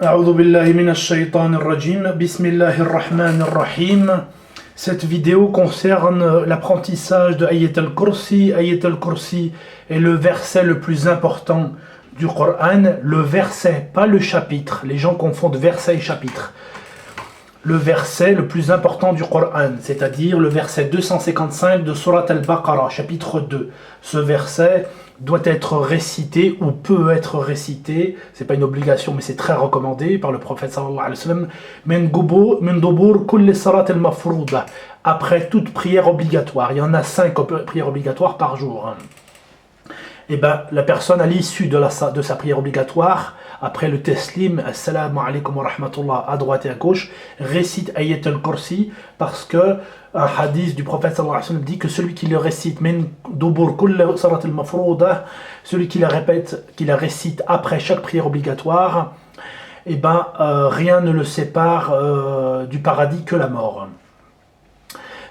A'udhu billahi minash shaytanir rajim. Bismillahir rahmanir rahim. Cette vidéo concerne l'apprentissage de Ayat al-Kursi. Ayat al-Kursi est le verset le plus important du Coran. Le verset, pas le chapitre. Les gens confondent verset et chapitre. Le verset le plus important du Coran, c'est-à-dire le verset 255 de Surat al-Baqarah, chapitre 2. Ce verset doit être récité ou peut être récité, c'est pas une obligation mais c'est très recommandé par le prophète sallallahu alayhi wa sallam, min dubur kulli salat al-mafrouda, après toute prière obligatoire. Il y en a 5 prières obligatoires par jour. Et ben la personne à l'issue de sa prière obligatoire, après le teslim, assalamu alaikum wa rahmatullah, à droite et à gauche, récite Ayat al-Kursi, parce que un hadith du prophète sallallahu alayhi wa sallam dit que celui qui le récite, min dubur kull salat al-mafrouda, celui qui la récite après chaque prière obligatoire, et ben rien ne le sépare du paradis que la mort.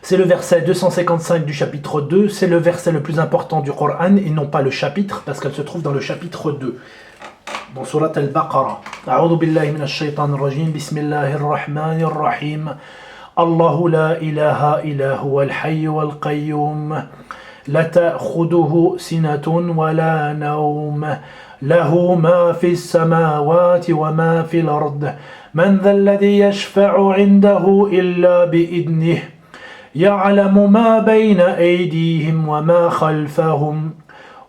C'est le verset 255 du chapitre 2, c'est le verset le plus important du Coran et non pas le chapitre, parce qu'elle se trouve dans le chapitre 2. Dans Surat al-Baqarah. A'udhu billahi minash shaytanir rajim. Bismillahir rahmanir rahim. Allahu la ilaha illa huwa al-hayy wal qayyum. La ta'khuduhu sinatun wa la nawm. Lahu ma fi as-samawati wa ma fi al-ard. Man dha alladhi yashfa'u 'indahu illa bi'idnihi. يعلم ما بين أيديهم وما خلفهم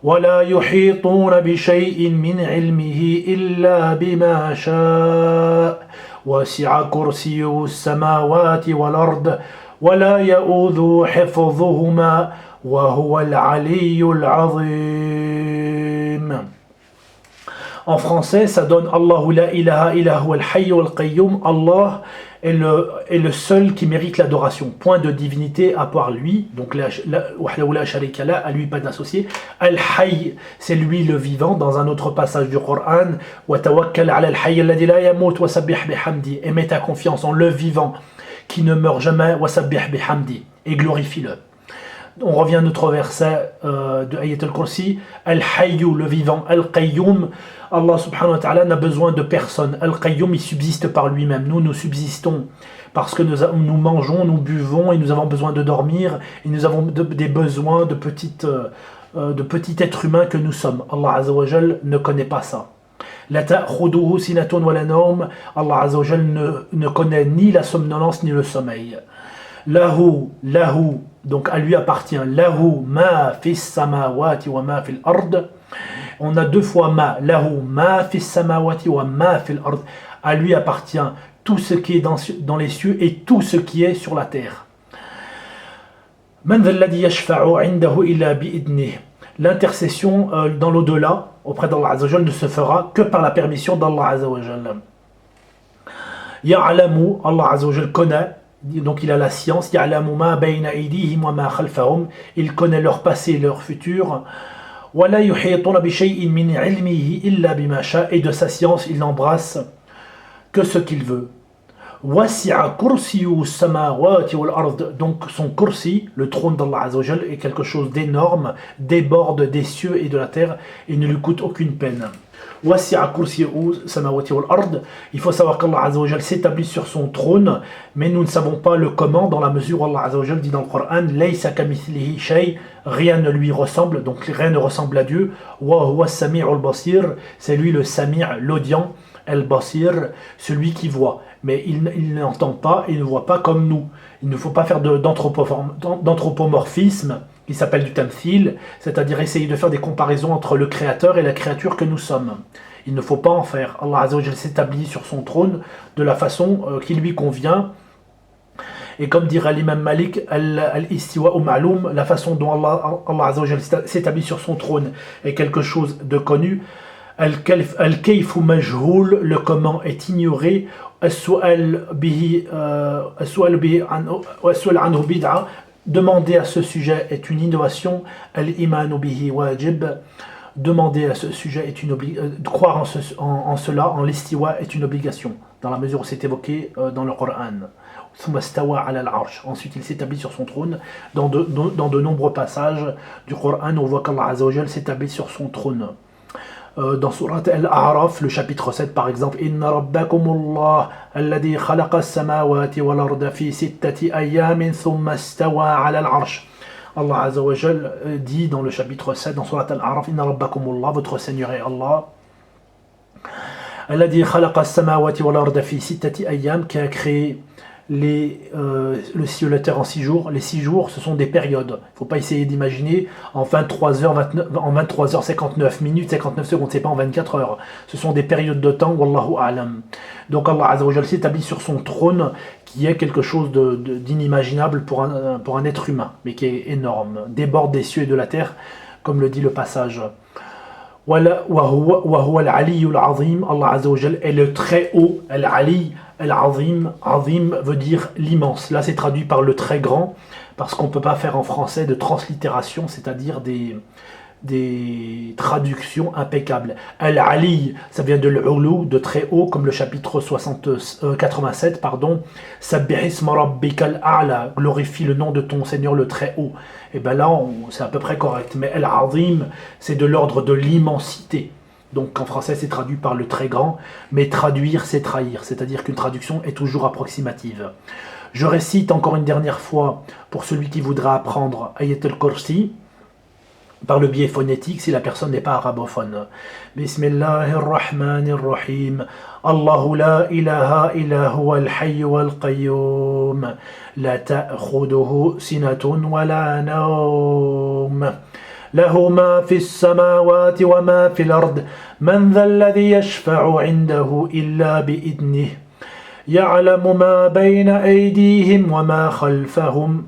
ولا يحيطون بشيء من علمه إلا بما شاء وسع كرسيه السماوات والأرض ولا يؤوذ حفظهما وهو العلي العظيم. En français, ça donne Allahu la ilaha illa huwa al-hayy wal qayyum. Allah est le seul qui mérite l'adoration. Point de divinité à part lui. Donc, wahdahu la sharika lah, à lui pas d'associé. Al-hayy, c'est lui le vivant. Dans un autre passage du Coran, wa tawakkal ala al-hayy alladhi la yamut wa sabbih bihamdi. Et mets ta confiance en le vivant qui ne meurt jamais. Wa sabbih bihamdi. Et glorifie-le. On revient à notre verset de Ayat al-Kursi. Al-Hayyu, le vivant. Al-Qayyum, Allah subhanahu wa ta'ala n'a besoin de personne. Al-Qayyum, il subsiste par lui-même. Nous subsistons parce que nous mangeons, nous buvons et nous avons besoin de dormir. Et nous avons des besoins de petit être humain que nous sommes. Allah Azza wa Jal ne connaît pas ça. La ta'khuduhu sinatun wa la nawm. Allah Azza wa Jal ne connaît ni la somnolence ni le sommeil. Lahu, donc à lui appartient. Lahu ma fis samawati wa ma fil ard. On a deux fois ma. Lahu ma fis samawati wa ma fil ard. À lui appartient tout ce qui est dans les cieux et tout ce qui est sur la terre. Man dha alladhi yashfa'u 'indahu illa bi'idnihi. L'intercession dans l'au-delà auprès d'Allah Azza wa Jal ne se fera que par la permission d'Allah Azza wa Jal. Ya'lamu, Allah Azza wa Jal connaît. Donc il a la science, il connaît leur passé et leur futur. Et de sa science, il n'embrasse que ce qu'il veut. Donc son kursi, le trône d'Allah Azza wa Jal, est quelque chose d'énorme, déborde des cieux et de la terre et ne lui coûte aucune peine. Il faut savoir qu'Allah Azza wa Jal s'établit sur son trône, mais nous ne savons pas le comment, dans la mesure où Allah Azza wa Jal dit dans le Coran, rien ne lui ressemble, donc rien ne ressemble à Dieu. C'est lui le Sami', l'audient, al-Basir, celui qui voit. Mais il n'entend pas et ne voit pas comme nous. Il ne faut pas faire d'anthropomorphisme, qui s'appelle du tamthil, c'est-à-dire essayer de faire des comparaisons entre le créateur et la créature que nous sommes. Il ne faut pas en faire. Allah Azza wa Jal s'établit sur son trône de la façon qui lui convient. Et comme dirait l'imam Malik, al-istiwa ma'loum, la façon dont Allah Azza wa Jal s'établit sur son trône est quelque chose de connu. Al-kayfu majhoul, le comment est ignoré. As-su'al anhu bid'a. Demander à ce sujet est une innovation. Al-imanu bihi wajib. Demander à ce sujet est une croire en cela, en l'istiwa, est une obligation, dans la mesure où c'est évoqué dans le Coran. Ensuite, il s'établit sur son trône. Dans de nombreux passages du Coran, on voit qu'Allah Azza wa Jal s'établit sur son trône. dans Surat Al-A'raf, le chapitre 7 par exemple, Inna rabbakumullah alladhi khalaqa as-samawati wal arda fi sittati ayyamin thumma istawa 'ala al-'arsh. Allah Azza wa Jal dit dans le chapitre 7 dans Surat Al-A'raf, Inna rabbakumullah, votre Seigneur est Allah, alladhi khalaqa as-samawati wal arda fi sittati ayyam, qui a créé le ciel et la terre en 6 jours. Les 6 jours, ce sont des périodes. Il ne faut pas essayer d'imaginer en 23 heures 59 minutes, 59 secondes, c'est pas en 24 heures. Ce sont des périodes de temps, wallahu a'lam. Donc Allah Azza wa Jal s'établit sur son trône, qui est quelque chose d'inimaginable pour un être humain, mais qui est énorme, déborde des cieux et de la terre, comme le dit le passage. Allah Azza wa Jal est le très haut, Al-Ali, Al-Azim, Azim veut dire l'immense. Là c'est traduit par le très grand, parce qu'on ne peut pas faire en français de translittération, c'est-à-dire des traductions impeccables. Al-Ali, ça vient de l'Ulu, de très haut, comme le chapitre 87, pardon. Sabbih isma rabbikal a'la, glorifie le nom de ton Seigneur le très haut. Et bien là, c'est à peu près correct. Mais Al-Azim, c'est de l'ordre de l'immensité. Donc en français, c'est traduit par le très grand, mais traduire, c'est trahir. C'est-à-dire qu'une traduction est toujours approximative. Je récite encore une dernière fois, pour celui qui voudra apprendre Ayat al-Kursi, par le biais phonétique si la personne n'est pas arabophone. Bismillahirrahmanirrahim. Allahu la ilaha illa huwa al-hayy wal-qayyum. La ta'khuduhu sinatun wa la nawm. له ما في السماوات وما في الأرض من ذا الذي يشفع عنده إلا بإذنه يعلم ما بين أيديهم وما خلفهم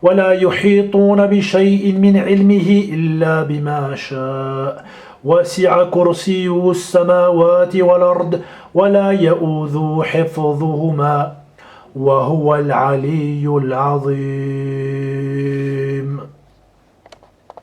ولا يحيطون بشيء من علمه إلا بما شاء وسع كرسيه السماوات والأرض ولا يؤوذ حفظهما وهو العلي العظيم.